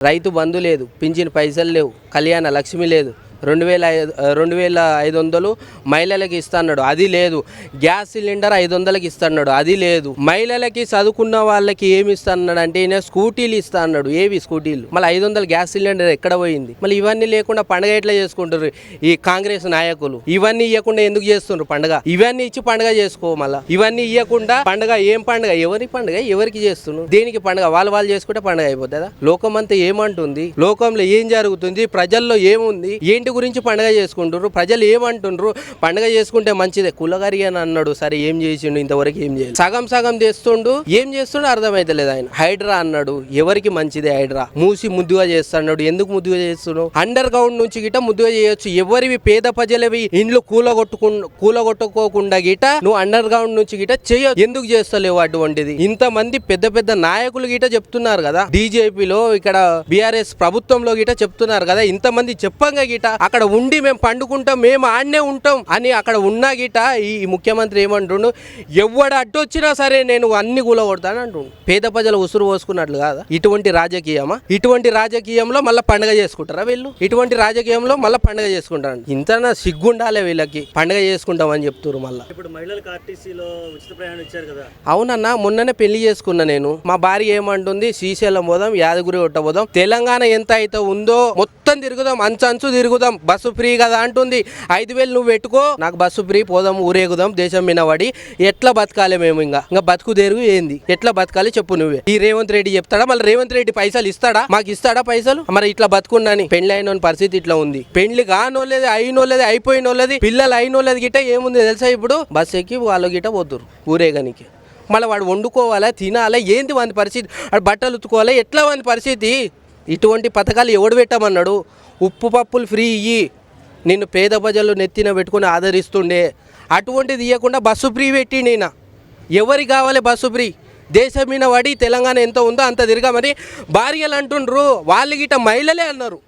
రైతు బంధు లేదు, పింఛన్ పైసలు లేవు, కళ్యాణ లక్ష్మి లేదు, 2500 మహిళలకి ఇస్తున్నాడు, అది లేదు. గ్యాస్ సిలిండర్ 500కి ఇస్తున్నాడు, అది లేదు. మహిళలకి చదువుకున్న వాళ్ళకి ఏమి ఇస్తున్నాడు అంటే ఈయన స్కూటీలు ఇస్తున్నాడు. ఏవి స్కూటీలు? మళ్ళీ 500 గ్యాస్ సిలిండర్ ఎక్కడ పోయింది? మళ్ళీ ఇవన్నీ లేకుండా పండుగ ఎట్లా చేసుకుంటారు ఈ కాంగ్రెస్ నాయకులు? ఇవన్నీ ఇవ్వకుండా ఎందుకు చేస్తున్నారు పండుగ? ఇవన్నీ ఇచ్చి పండుగ చేసుకో. మళ్ళీ ఇవన్నీ ఇవ్వకుండా పండుగ ఏం పండుగ? ఎవరి పండుగ ఎవరికి చేస్తున్నారు? దేనికి పండుగ? వాళ్ళు చేసుకుంటే పండుగ అయిపోతుందా? లోకం అంతా ఏమంటుంది? లోకంలో ఏం జరుగుతుంది? ప్రజల్లో ఏముంది? ఏంటి గురించి పండుగ చేసుకుంటారు? ప్రజలు ఏమంటుండ్రు? పండుగ చేసుకుంటే మంచిదే. కులగారి అని అన్నాడు, సరే ఏం చేసిండు? ఇంతవరకు ఏం చేయాలి? సగం చేస్తుండు, ఏం చేస్తుండో అర్థమైతలేదు. ఆయన హైడ్రా అన్నాడు, ఎవరికి మంచిదే హైడ్రా? మూసి ముద్దుగా చేస్తున్నాడు. ఎందుకు ముద్దుగా చేస్తున్నాడు? అండర్ గ్రౌండ్ నుంచి గిట ముద్దుగా చేయొచ్చు. ఎవరివి పేద ప్రజలవి ఇండ్లు కూలగొట్టుకోకుండా గిట నువ్వు అండర్ గ్రౌండ్ నుంచి గిట చేయొచ్చు. ఎందుకు చేస్తలేవు అటువంటిది? ఇంతమంది పెద్ద పెద్ద నాయకులు గిట చెప్తున్నారు కదా, బీజేపీలో ఇక్కడ బీఆర్ఎస్ ప్రభుత్వంలో గిట చెప్తున్నారు కదా, ఇంతమంది చెప్పంగా గిట అక్కడ ఉండి మేము పండుకుంటాం, మేము ఆడనే ఉంటాం అని అక్కడ ఉన్నా గిట ఈ ముఖ్యమంత్రి ఏమంటుండు? ఎవడు అడ్డొచ్చినా సరే నేను అన్ని కూలగొడతాను అంటుండు. పేద ప్రజలు ఉసురు పోసుకున్నట్లు కాదా? ఇటువంటి రాజకీయమా? ఇటువంటి రాజకీయంలో మళ్ళీ పండుగ చేసుకుంటారా వీళ్ళు? ఇటువంటి రాజకీయంలో మళ్ళీ పండుగ చేసుకుంటారు. ఇంత సిగ్గుండాలే వీళ్ళకి. పండుగ చేసుకుంటాం అని చెప్తున్నారు. మళ్ళీ ఇప్పుడు మహిళలకు ఆర్టీసీలో ఉచిత ప్రయాణం ఇచ్చారు కదా. అవునన్నా, మొన్ననే పెళ్లి చేసుకున్నా నేను. మా భార్య ఏమంటుంది? శ్రీశైలం పోదాం, యాదగిరి గుట్ట పోదాం, తెలంగాణ ఎంత అయితే ఉందో మొత్తం తిరుగుదాం, అంచు తిరుగుదాం, బస్సు ఫ్రీ కదా అంటుంది. 5000 నువ్వు పెట్టుకో, నాకు బస్సు ఫ్రీ, పోదాం, ఊరేగుదాం, దేశం మినవాడి. ఎట్లా బతకాలి మేము? ఇంకా బతుకు తెరుగు ఏంది? ఎట్లా బతకాలి చెప్పు నువ్వే. ఈ రేవంత్ రెడ్డి చెప్తాడా? మళ్ళీ రేవంత్ రెడ్డి పైసలు ఇస్తాడా? మాకు ఇస్తాడా పైసలు? మరి ఇట్లా బతుకున్నాని పెళ్లి అయిన పరిస్థితి ఇట్లా ఉంది. పెళ్లి కానోళ్ళది, అయినోళ్ళది, అయిపోయినోళ్ళది, పిల్లలు అయినోళ్ళది గిట్ట ఏముంది తెలుసా? ఇప్పుడు బస్సు ఎక్కి వాళ్ళు గిట్ట పోతురు ఊరేగానికి. మళ్ళీ వాడు వండుకోవాలా, తినాలా, ఏంది వాని పరిస్థితి? వాడు బట్టలు ఉతుకోవాలా, ఎట్లా వాని పరిస్థితి? ఇటువంటి పథకాలు ఎవడు పెట్టమన్నాడు? ఉప్పు పప్పులు ఫ్రీ ఇయ్యి, నిన్ను పేద ప్రజలు నెత్తిన పెట్టుకుని ఆదరిస్తుండే. అటువంటిది ఇవ్వకుండా బస్సు ఫ్రీ పెట్టిండి. ఈయన ఎవరికి కావాలి బస్సు ఫ్రీ? దేశం మీద పడి తెలంగాణ ఎంత ఉందో అంత తిరగమని భార్యలు అంటుండ్రు. వాళ్ళు గిట్ట మహిళలే అన్నారు.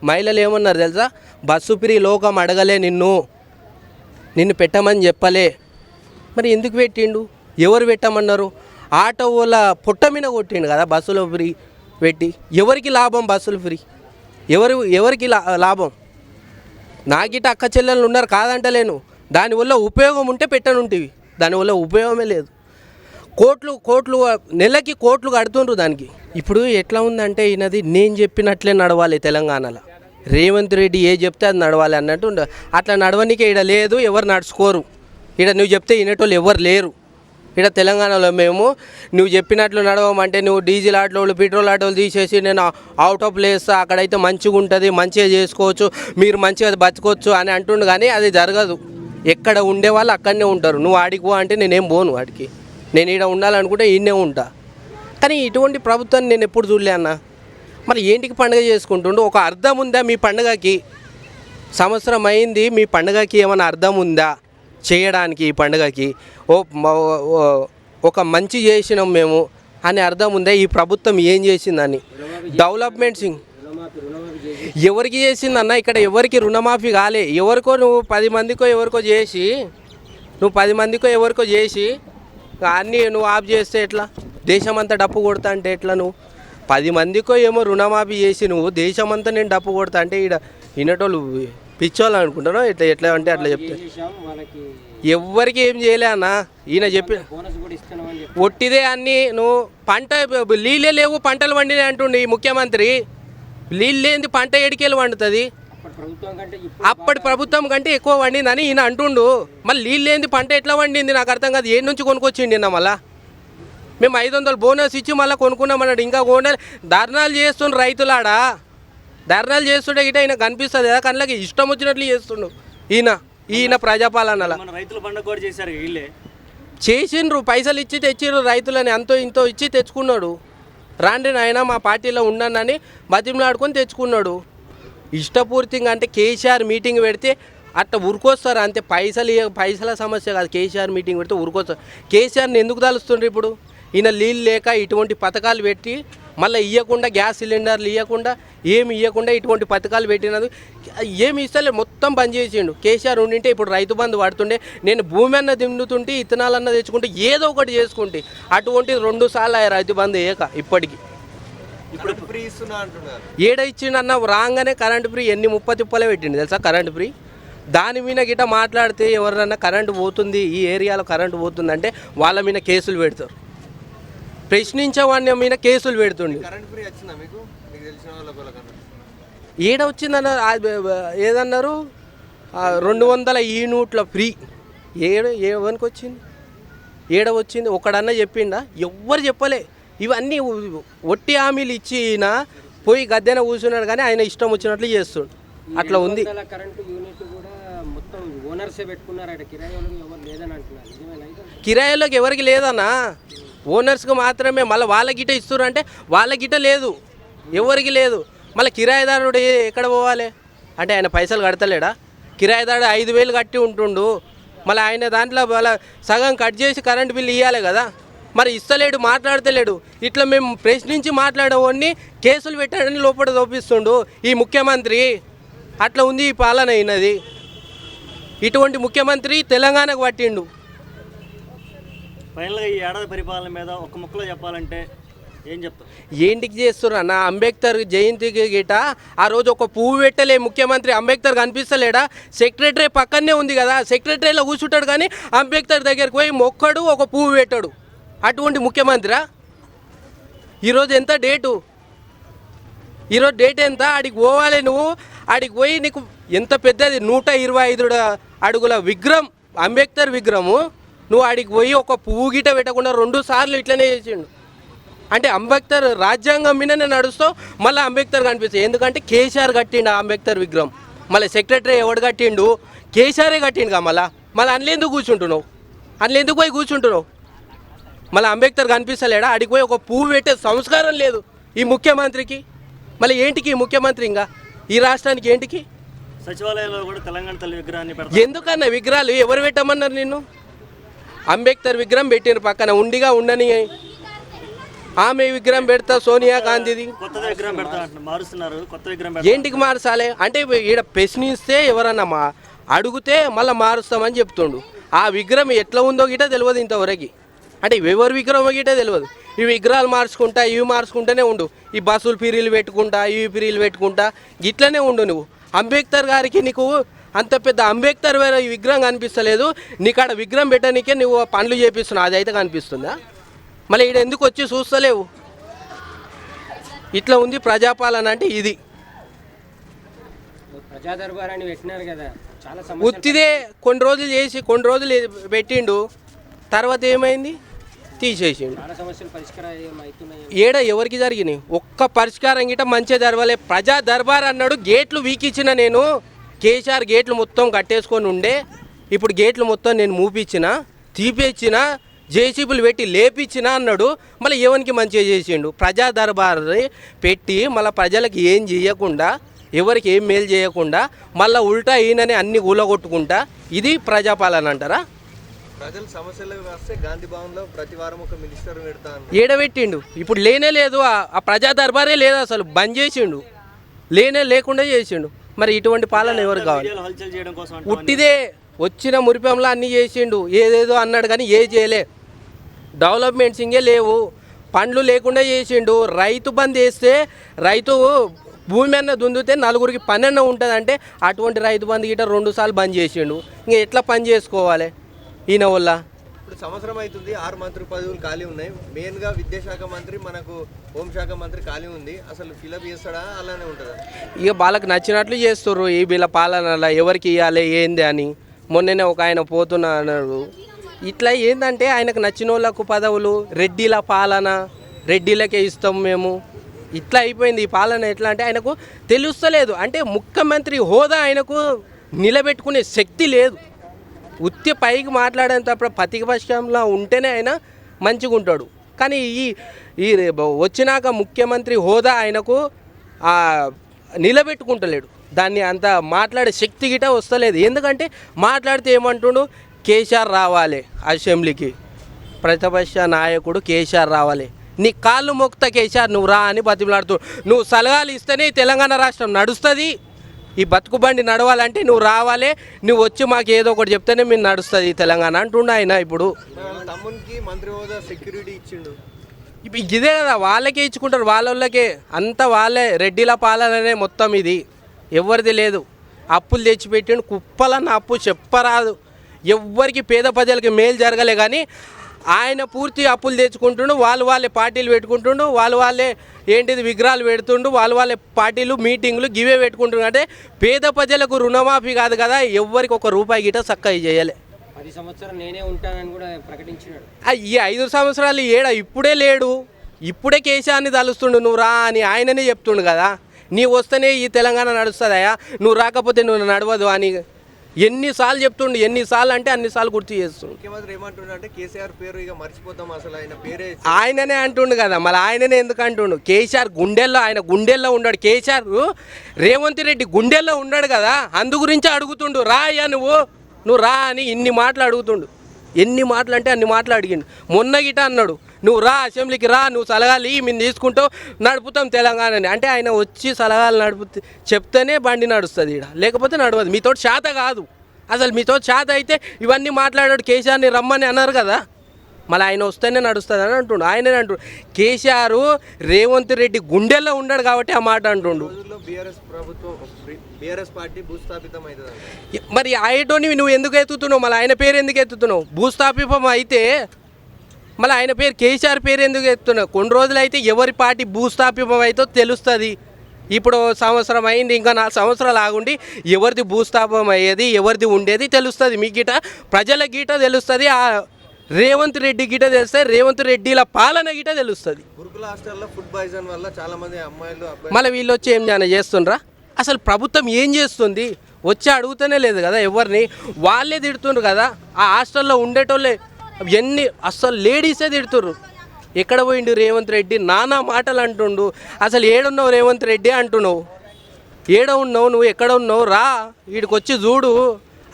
మహిళలు ఏమన్నారు తెలుసా? బస్సు ఫ్రీ లోకం అడగలే, నిన్ను పెట్టమని చెప్పలే. మరి ఎందుకు పెట్టిండు? ఎవరు పెట్టమన్నారు? ఆటో వాళ్ళ పొట్ట మీద కొట్టిండు కదా బస్సులో ఫ్రీ పెట్టి. ఎవరికి లాభం బస్సులు ఫ్రీ? ఎవరికి లాభం? నాకిట అక్క చెల్లెళ్ళు ఉన్నారు, కాదంటలేను. దానివల్ల ఉపయోగం ఉంటే పెట్టనుంటివి, దానివల్ల ఉపయోగమే లేదు. కోట్లు నెలకి కోట్లు కడుతుండ్రు దానికి. ఇప్పుడు ఎట్లా ఉందంటే ఈయనది నేను చెప్పినట్లే నడవాలి తెలంగాణలో. రేవంత్ రెడ్డి ఏ చెప్తే అది నడవాలి అన్నట్టు. అట్లా నడవనికే ఈడ లేదు, ఎవరు నడుచుకోరు. ఈడ నువ్వు చెప్తే వినేటోళ్ళు ఎవరు లేరు. ఇక్కడ తెలంగాణలో మేము నువ్వు చెప్పినట్లు నడవమంటే నువ్వు డీజిల్ ఆటోలు, పెట్రోల్ ఆటోలు తీసేసి నేను అవుట్ ఆఫ్ ప్లేస్ అక్కడైతే మంచిగా ఉంటుంది, మంచిగా చేసుకోవచ్చు, మీరు మంచిగా బతకొచ్చు అని అంటుండు. కానీ అది జరగదు. ఎక్కడ ఉండేవాళ్ళు అక్కడనే ఉంటారు. నువ్వు ఆడికి పో అంటే నేనేం పోను వాడికి. నేను ఈడ ఉండాలనుకుంటే ఈయనే ఉంటా. కానీ ఇటువంటి ప్రభుత్వాన్ని నేను ఎప్పుడు చూడలే అన్న. మరి ఏంటికి పండుగ చేసుకుంటుండు? ఒక అర్థం ఉందా మీ పండుగకి? సంవత్సరం అయింది, మీ పండుగకి ఏమైనా అర్థం ఉందా చేయడానికి? ఈ పండుగకి ఒక మంచి చేసినాం మేము అని అర్థం ఉందా? ఈ ప్రభుత్వం ఏం చేసిందని? డెవలప్మెంట్స్ ఎవరికి చేసిందన్న? ఇక్కడ ఎవరికి రుణమాఫీ కాలే. ఎవరికో నువ్వు 10 మందికో ఎవరికో చేసి అన్నీ నువ్వు ఆఫ్ చేస్తే ఎట్లా? దేశమంతా డప్పు కొడతా అంటే ఎట్లా? నువ్వు 10 మందికో ఏమో రుణమాఫీ చేసి నువ్వు దేశమంతా నేను డప్పు కొడతా అంటే ఈడ వినేటోళ్ళు పిచ్చోళ్ళు అనుకుంటాను. ఎట్లా అంటే అట్లా చెప్తే ఎవ్వరికి ఏం చేయలే అన్న. ఈయన చెప్పి ఒట్టిదే అన్నీ. నువ్వు పంట నీళ్ళే లేవు, పంటలు వండినాయి అంటుండే ఈ ముఖ్యమంత్రి. నీళ్ళు లేని పంట ఏడికెళ్ళి వండుతుంది? అప్పటి ప్రభుత్వం కంటే ఎక్కువ వండిందని ఈయన అంటుండు. మళ్ళీ నీళ్ళు లేని పంట ఎట్లా వండింది నాకు అర్థం కాదు. ఏడు నుంచి కొనుక్కొచ్చిండి అన్న? మళ్ళా మేము 500 బోనస్ ఇచ్చి మళ్ళీ కొనుక్కున్నామన్నాడు. ఇంకా ధర్నాలు చేస్తుండ్రు రైతులాడా. ధర్నాలు చేస్తుండే గిట్ట ఈయన కనిపిస్తుంది కదా కళ్ళకి. ఇష్టం వచ్చినట్లు చేస్తుండు ఈయన ప్రజాపాలనలా. రైతుల పండుగ కూడా చేశారు, చేసిండ్రు, పైసలు ఇచ్చి తెచ్చిర్రు రైతులని. అంతో ఇంతో ఇచ్చి తెచ్చుకున్నాడు. రాండి నాయన మా పార్టీలో ఉన్నానని బతిమలాడుకొని తెచ్చుకున్నాడు. ఇష్టపూర్తిగా అంటే కేసీఆర్ మీటింగ్ పెడితే అట్లా ఉరికొస్తారు అంతే. పైసల సమస్య కాదు. కేసీఆర్ మీటింగ్ పెడితే ఉరికొస్తారు. కేసీఆర్ని ఎందుకు తలుస్తుండ్రు ఇప్పుడు? ఈయన నీళ్ళు లేక ఇటువంటి పథకాలు పెట్టి మళ్ళీ ఇవ్వకుండా, గ్యాస్ సిలిండర్లు ఇవ్వకుండా, ఏమి ఇవ్వకుండా ఇటువంటి పథకాలు పెట్టినది ఏమి ఇస్తలే, మొత్తం బంద్ చేసిండు. కేసీఆర్ ఉండింటే ఇప్పుడు రైతు బంధు పడుతుండే, నేను భూమి అన్న దిండుతుంటే, ఇత్తనాలన్న తెచ్చుకుంటే, ఏదో ఒకటి చేసుకుంటే. అటువంటి 2 సార్లు రైతు బంధు ఇవ్వక ఇప్పటికి ఇప్పుడు ఫ్రీ ఇస్తున్నా అంటున్నారు. ఏడ ఇచ్చిండన్న రాగానే కరెంట్ ఫ్రీ ఎన్ని 30 తిప్పలే పెట్టిండు తెలుసా కరెంట్ ఫ్రీ. దాని మీద గిట్ట మాట్లాడితే ఎవరన్నా కరెంటు పోతుంది ఈ ఏరియాలో కరెంటు పోతుంది అంటే వాళ్ళ మీద కేసులు పెడతారు. ప్రశ్నించే వాడి మీద కేసులు పెడుతుండే. కరెంట్ ఫ్రీ వచ్చిందా మీకు తెలిసిన వాళ్ళకన్నా? ఏడ వచ్చిందన్న ఏదన్నారు 200 యూనిట్ల ఫ్రీ ఏవనికి వచ్చింది? ఏడ వచ్చింది? ఒకడన్నా చెప్పిండా? ఎవ్వరు చెప్పలే. ఇవన్నీ ఒట్టి హామీలు ఇచ్చినా పోయి గద్దెన కూర్చున్నాడు కానీ ఆయన ఇష్టం వచ్చినట్లు చేస్తుండు. అట్లా ఉంది. కరెంటు యూనిట్ కూడా మొత్తం ఓనర్సే పెట్టుకున్నారట, కిరాయిలకు ఎవరు లేదని అంటున్నారు. కిరాయిలోకి ఎవరికి లేదన్నా, ఓనర్స్కి మాత్రమే. మళ్ళీ వాళ్ళ గిట్ట ఇస్తున్నారు అంటే వాళ్ళ గిట్ట లేదు, ఎవరికి లేదు. మళ్ళీ కిరాయిదారుడు ఎక్కడ పోవాలి అంటే ఆయన పైసలు కడతలేడా? కిరాయిదారుడు 5,000 కట్టి ఉంటుండు, మళ్ళీ ఆయన దాంట్లో వాళ్ళ సగం కట్ చేసి కరెంట్ బిల్లు ఇవ్వాలి కదా. మరి ఇస్తలేడు, మాట్లాడతలేడు. ఇట్లా మేము ప్రశ్నించి మాట్లాడేవాడిని కేసులు పెట్టాడని లోపల చూపిస్తుండు ఈ ముఖ్యమంత్రి. అట్లా ఉంది ఈ పాలన అయినది. ఇటువంటి ముఖ్యమంత్రి తెలంగాణకు పట్టిండు. ఫైనల్గా ఈ ఏడాది పరిపాలన మీద ఒక ముక్కలో చెప్పాలంటే ఏం చెప్తారు? ఏంటికి చేస్తున్నారు అన్న? అంబేద్కర్ జయంతికి గిట ఆ రోజు ఒక పువ్వు పెట్టలే ముఖ్యమంత్రి. అంబేద్కర్ కనిపిస్తలేడా? సెక్రటరీ పక్కనే ఉంది కదా, సెక్రటరీలో కూర్చుంటాడు కానీ అంబేద్కర్ దగ్గరికి పోయి మొక్కడు, ఒక పువ్వు పెట్టాడు. అటువంటి ముఖ్యమంత్రిరా? ఈరోజు ఎంత డేటు? ఈరోజు డేట్ ఎంత? ఆడికి పోవాలి నువ్వు. ఆడికి పోయి నీకు ఎంత పెద్దది 125 అడుగుల విగ్రహం, అంబేద్కర్ విగ్రహము. నువ్వు ఆడికి పోయి ఒక పువ్వు గిట పెట్టకుండా 2 సార్లు ఇట్లనే చేసిండు. అంటే అంబేద్కర్ రాజ్యాంగం మీదనే నడుస్తావు, మళ్ళీ అంబేద్కర్ కనిపిస్తుంది. ఎందుకంటే కేసీఆర్ కట్టిండు ఆ అంబేద్కర్ విగ్రహం. మళ్ళీ సెక్రటరీ ఎవడు కట్టిండు? కేసీఆరే కట్టిండు. మళ్ళీ అందులో ఎందుకు కూర్చుంటున్నావు? అందులో ఎందుకు పోయి కూర్చుంటున్నావు? మళ్ళీ అంబేద్కర్ కనిపిస్తలేడా? ఆడికి పోయి ఒక పువ్వు పెట్టే సంస్కారం లేదు ఈ ముఖ్యమంత్రికి. మళ్ళీ ఏంటికి ఈ ముఖ్యమంత్రి? ఇంకా ఈ రాష్ట్రానికి ఏంటికి? సచివాలయంలో కూడా తెలంగాణ తల్లి విగ్రహాన్ని పెడతారు. ఎందుకన్నా విగ్రహాలు ఎవరు పెట్టమన్నారు నిన్ను? అంబేద్కర్ విగ్రహం పెట్టిన పక్కన ఉండిగా ఉండని ఆమె విగ్రహం పెడతా, సోనియా గాంధీది. కొత్త విగ్రహం పెడతా మారుస్తున్నారు. కొత్త విగ్రహం ఏంటికి మార్చాలి అంటే ఈడ ప్రశ్నిస్తే ఎవరన్నా అడిగితే మళ్ళీ మారుస్తామని చెప్తుండు. ఆ విగ్రహం ఎట్లా ఉందో గిట తెలియదు ఇంతవరకు. అంటే ఎవరి విగ్రహం గిట తెలియదు. ఈ విగ్రహాలు మార్చుకుంటా, ఇవి మార్చుకుంటూనే ఉండు. ఈ బస్సులు పీరీలు పెట్టుకుంటా, ఇవి పీరీలు పెట్టుకుంటా ఇట్లనే ఉండు నువ్వు. అంబేద్కర్ గారికి నీకు అంత పెద్ద అంబేద్కర్ వేరే ఈ విగ్రహం కనిపిస్తలేదు, నీకు ఆడ విగ్రహం పెట్టడానికే నువ్వు పనులు చేపిస్తున్నావు. అది అయితే కనిపిస్తుందా? మళ్ళీ ఈడ ఎందుకు వచ్చి చూస్తలేవు? ఇట్లా ఉంది ప్రజాపాలన అంటే ఇది. ప్రజా దర్బారాన్ని పెట్టినారు కదా, చాలా ఉత్తిదే కొన్ని రోజులు చేసి కొన్ని రోజులు పెట్టిండు, తర్వాత ఏమైంది? తీసేసిండు. చాలా సమస్యలు పరిష్కారం అవుతున్నాయి. ఏడ ఎవరికి జరిగినాయి? ఒక్క పరిష్కారం గిట్ట మంచిగా జరగలే. ప్రజా దర్బార్ అన్నాడు, గేట్లు వీకిచ్చిన నేను. కేసీఆర్ గేట్లు మొత్తం కట్టేసుకొని ఉండే, ఇప్పుడు గేట్లు మొత్తం నేను మూపించిన, తీపిచ్చిన, జేసీబీలు పెట్టి లేపించిన అన్నాడు. మళ్ళీ ఎవరికి మంచిగా చేసిండు? ప్రజా దర్బార్ పెట్టి మళ్ళీ ప్రజలకు ఏం చేయకుండా, ఎవరికి ఏం మేలు చేయకుండా, మళ్ళీ ఉల్టా ఈయనని అన్ని ఊలగొట్టుకుంటా, ఇది ప్రజాపాలన అంటారా? ప్రజల సమస్యలు వస్తే గాంధీ భవన్లో ప్రతి వారం ఒక మినిస్టర్ పెడతాను. ఏడబెట్టిండు. ఇప్పుడు లేనే లేదు, ఆ ప్రజా దర్బారే లేదు, అసలు బంద్ చేసిండు. లేకుండా చేసిండు. మరి ఇటువంటి పాలన ఎవరు కావాలి? ఉట్టిదే వచ్చిన మురిపంలో అన్నీ చేసిండు, ఏదేదో అన్నాడు కానీ ఏ చేయలే. డెవలప్మెంట్స్ ఇంకే లేవు, పండ్లు లేకుండా చేసిండు. రైతు బంద్ వేస్తే రైతు భూమి అన్న దుందితే నలుగురికి పని అన్న ఉంటుందంటే అటువంటి రైతు బంద్ గిట్ట 2 సార్లు బంద్ చేసిండు. ఇంకా ఎట్లా పని చేసుకోవాలి ఈయన వల్ల? ఇప్పుడు సంవత్సరం అవుతుంది, 6 మంత్రి పదవులు ఖాళీ ఉన్నాయి. మెయిన్గా విద్యాశాఖ మంత్రి, మనకు హోంశాఖ మంత్రి ఖాళీ ఉంది. అసలు ఫిలప్ చేస్తాడా అలానే ఉంటుందా? ఇక వాళ్ళకి నచ్చినట్లు చేస్తారు. ఈ వీళ్ళ పాలనలో ఎవరికి ఇవ్వాలి ఏంది అని మొన్ననే ఒక ఆయన పోతున్నా అన్నాడు. ఇట్లా ఏంటంటే ఆయనకు నచ్చిన వాళ్ళకు పదవులు, రెడ్డిల పాలన, రెడ్డిలకే ఇస్తాం మేము, ఇట్లా అయిపోయింది ఈ పాలన. ఎట్లా అంటే ఆయనకు తెలుస్తలేదు. అంటే ముఖ్యమంత్రి హోదా ఆయనకు నిలబెట్టుకునే శక్తి లేదు. ఉత్తి పైకి మాట్లాడేంతప్పుడు ప్రతిపక్షంలో ఉంటేనే ఆయన మంచిగా ఉంటాడు. కానీ ఈ వచ్చినాక ముఖ్యమంత్రి హోదా ఆయనకు నిలబెట్టుకుంటలేడు. దాన్ని అంత మాట్లాడే శక్తి గిట వస్తలేదు. ఎందుకంటే మాట్లాడితే ఏమంటుండు? కేసీఆర్ రావాలి అసెంబ్లీకి, ప్రతిపక్ష నాయకుడు కేసీఆర్ రావాలి, నీ కాళ్ళు మొక్త కేసీఆర్ నువ్వు రా అని బతిమలాడుతూ, నువ్వు సలహాలు ఇస్తేనే తెలంగాణ రాష్ట్రం నడుస్తుంది. ఈ బతుకు బండి నడవాలంటే నువ్వు రావాలి, నువ్వు వచ్చి మాకు ఏదో ఒకటి చెప్తేనే మీరు నడుస్తుంది తెలంగాణ అంటుండ ఆయన. ఇప్పుడు తమ్మునికి మంత్రి హోదా సెక్యూరిటీ ఇచ్చిండు. ఇదే కదా వాళ్ళకే ఇచ్చుకుంటారు, వాళ్ళకే అంతా వాళ్ళే. రెడ్డిల పాలననే మొత్తం ఇది, ఎవరిది లేదు. అప్పులు తెచ్చిపెట్టిండు, కుప్పలన్న అప్పు చెప్పరాదు. ఎవ్వరికి పేద ప్రజలకి మేలు జరగలే కానీ ఆయన పూర్తి అప్పులు తెచ్చుకుంటుండు. వాళ్ళే పార్టీలు పెట్టుకుంటుండు, వాళ్ళే ఏంటిది విగ్రహాలు పెడుతుండు, వాళ్ళే పార్టీలు మీటింగ్లు గివే పెట్టుకుంటుండు. అంటే పేద ప్రజలకు రుణమాఫీ కాదు కదా, ఎవ్వరికి ఒక రూపాయి గిట చక్కగా చేయలే. 10 సంవత్సరాలు నేనే ఉంటానని కూడా ప్రకటించినాడు. ఈ 5 సంవత్సరాలు ఏడా ఇప్పుడే లేడు, ఇప్పుడే కేసీఆర్ని తలుస్తుండు. నువ్వు రా అని ఆయననే చెప్తుండు కదా, నీ వస్తేనే ఈ తెలంగాణ నడుస్తుందయా, నువ్వు రాకపోతే నువ్వు నడవదు అని ఎన్నిసార్లు చెప్తుండు. ఎన్నిసార్లు అంటే అన్నిసార్లు గుర్తు చేస్తుండు. ముఖ్యమంత్రి ఏమంటుండే అంటే కేసీఆర్ పేరు ఇక మర్చిపోతాం, అసలు ఆయన పేరే ఆయననే అంటుండు కదా, మళ్ళీ ఆయననే ఎందుకు అంటుండు? కేసీఆర్ గుండెల్లో, ఆయన గుండెల్లో ఉన్నాడు. కేసీఆర్ రేవంత్ రెడ్డి గుండెల్లో ఉన్నాడు కదా, అందు గురించి అడుగుతుండు. రా అయ్యా నువ్వు రా అని ఇన్ని మాటలు అడుగుతుండు. ఎన్ని మాటలు అంటే అన్ని మాటలు అడిగిండు. మొన్న గిట అన్నాడు, నువ్వు రా అసెంబ్లీకి రా, నువ్వు సలహాలు మేము తీసుకుంటావు, నడుపుతాం తెలంగాణని. అంటే ఆయన వచ్చి సలహాలు చెప్తేనే బండి నడుస్తుంది ఇక్కడ, లేకపోతే నడవదు. మీతో చేత కాదు, అసలు మీతో చేత అయితే ఇవన్నీ మాట్లాడాడు. కేసీఆర్ని రమ్మని అన్నారు కదా, మళ్ళీ ఆయన వస్తేనే నడుస్తుంది అని అంటుండు. ఆయననే అంటుండు. కేసీఆర్ రేవంత్ రెడ్డి గుండెల్లో ఉన్నాడు కాబట్టి ఆ మాట అంటుండు. బీఆర్ఎస్ పార్టీ భూస్థాపితం అవుతుంది. మరి ఆయటోని నువ్వు ఎందుకు ఎత్తుతున్నావు? మళ్ళీ ఆయన పేరు ఎందుకు ఎత్తుతున్నావు? భూస్థాపితం అయితే మళ్ళీ ఆయన పేరు కేసీఆర్ పేరు ఎందుకు ఎత్తున్నావు? కొన్ని రోజులు అయితే ఎవరి పార్టీ భూస్థాపితం అయితే తెలుస్తుంది. ఇప్పుడు సంవత్సరం అయింది, ఇంకా 4 సంవత్సరాలు ఆగుండి ఎవరిది భూస్థాపం అయ్యేది, ఎవరిది ఉండేది తెలుస్తుంది. మీ గిట ప్రజల గీట తెలుస్తుంది, ఆ రేవంత్ రెడ్డి గిట తెలుస్తుంది, రేవంత్ రెడ్డిల పాలన గిట తెలుస్తుంది. గురుకుల హాస్టల్లో ఫుడ్ పాయిజన్ వల్ల చాలా మంది అమ్మాయిలు మళ్ళీ వీళ్ళు వచ్చి ఏం చేస్తుండ్రా? అసలు ప్రభుత్వం ఏం చేస్తుంది? వచ్చి అడుగుతూనే లేదు కదా ఎవరిని. వాళ్ళే తిడుతుండ్రు కదా, ఆ హాస్టల్లో ఉండేటోళ్ళే అసలు లేడీసే తిడుతుర్రు. ఎక్కడ పోయిండు రేవంత్ రెడ్డి? నానా మాటలు అంటుండు. అసలు ఏడున్నావు రేవంత్ రెడ్డి అంటున్నావు, ఏడ ఉన్నావు నువ్వు, ఎక్కడ ఉన్నావు, రా వీడికి వచ్చి చూడు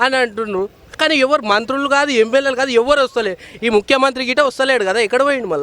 అని అంటుండ్రు. కానీ ఎవరు మంత్రులు కాదు, ఎమ్మెల్యేలు కాదు, ఎవరు వస్తలేరు. ఈ ముఖ్యమంత్రి గిట వస్తలేడు కదా, ఎక్కడ పోయిండు మళ్ళీ?